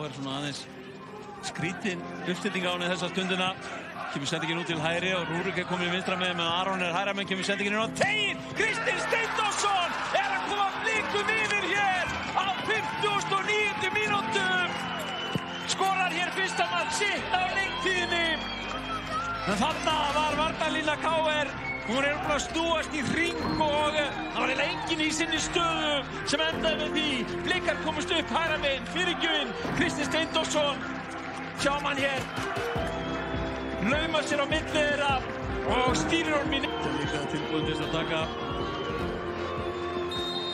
KR svona aðeins skrítin uppstilling á henni þessa stundina. Kemur sendingin út til hægri og Rúrik komin í vinstra með Aron hægra megin, kemur sendingin inn á teiginn. Kristinn Steindórsson að koma Blikum yfir hér á 59. mínútu. Skorar hér fyrsta mark sitt á leiktíðinni. En þarna var varnarlína KR. Hún búin að snúast í hring og það var eiginlega enginn í sinni stöðu sem endaði með því. Blikar komast upp hægra megin, fyrirgjöfin Kristinn Steindórsson. Sjáum hann hér. Lauma sér á milli þeirra og stýrir honum í nýtt. Það er líka tilbúin til að taka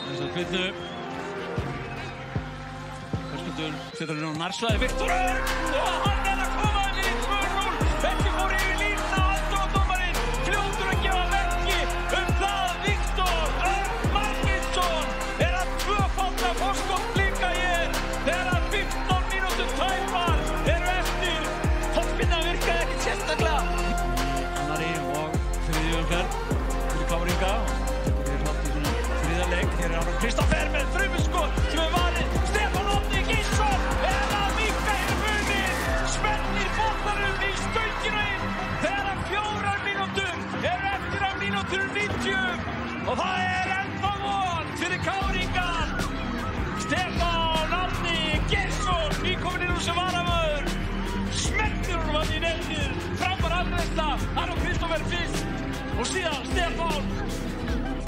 þessa kvinnu. Höskuldur setur hann á narsvæði. Viktor Örn og hann að koma inn í 2-0. Ekki fór yfir línuna og aðstoðardómarinn fljótur að gefa merki það Viktor Örn Margeirsson að tvöfalda forskot Blika hér þegar 15 mínútur tæpar eru eftir. Toppinna virkaði ekkert sérstaklega. Annari og þriðju umferð fyrir KR-inga. Þetta er nátt í svona þriðja leik. Hér Aron Kristoffer með frumuskot sem varið. Stefán Árni Geirsson að minnka muninn. Spenir boltanum í stöngina inn þegar 4 mínútur eru eftir af mínútur 90 og það er ennþá von fyrir KR-inga. Stefán Árni Geirsson nýkominn inn úr sem varamaður. Smettur honum hann í netið, framar afgreiðsla, Aron Kristoffer fyrst og síðan Stefán.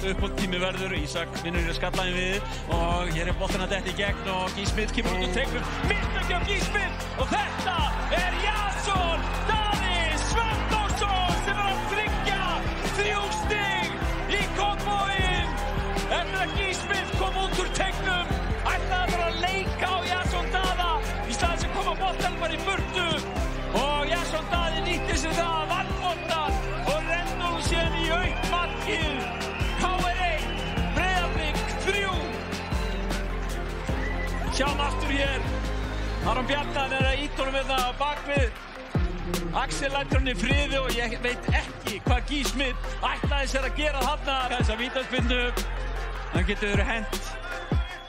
Uppbótartími verður, Ísak vinnur í skallaðin við og hér er boltinn að detta í gegn og Gísli Smith kemur út úr teiknum. Mistökki af Gísli Smith og þetta er Jason Daði Svenþórsson sem að tryggja 3 stig í Kópavogi. Eftir að Gísli Smith kom út úr teiknum, ætlaði bara að leika á Jason Daða í staðinn sem koma boltann bara í burtu og Jason Daði nýtti sér það að vann boltann og rennur síðan í aukmarkið. KR 1, Breiðablik 3. Sjáum aftur hér. Aron Bjarnar að ýta honum hérna á bakvið. Axel lætur hann í friði og ég veit ekki hvað Gísli Smith ætlaði sér að gera þarna. Þessa vítaspyrnu, hann getur hent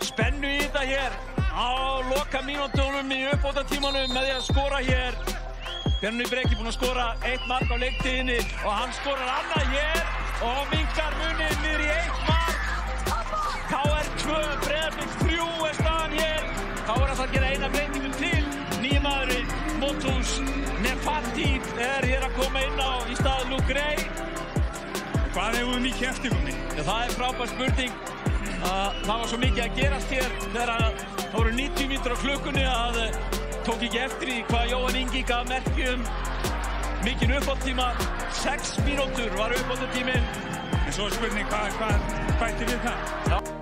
spennu í þetta hér á loka mínútunum í uppbótartímanum með því að skora hér. Bjarni Breki búinn að skora 1 mark á leiktíðinni og hann skorar annað hér og minnkar muninn niður í 1 mark. KR 2, Breiðablik 3 er staðan hér. KR að gera eina breytingu til. Nýmaðurinn Motus Nefati er hér að koma inn á í stað Luke Gray. Hvað hefur við mikið eftir hún? Það er frábær spurning. Það var svo mikið að gerast hér þegar það voru 90 mínútur á klukkunni að tók ekki eftir í hvað Jóhann Ingi gaf merki mikinn uppbótartíma. 6 mínútur var uppbótartíminn. En svo er spurning hvað bætti við það? Já.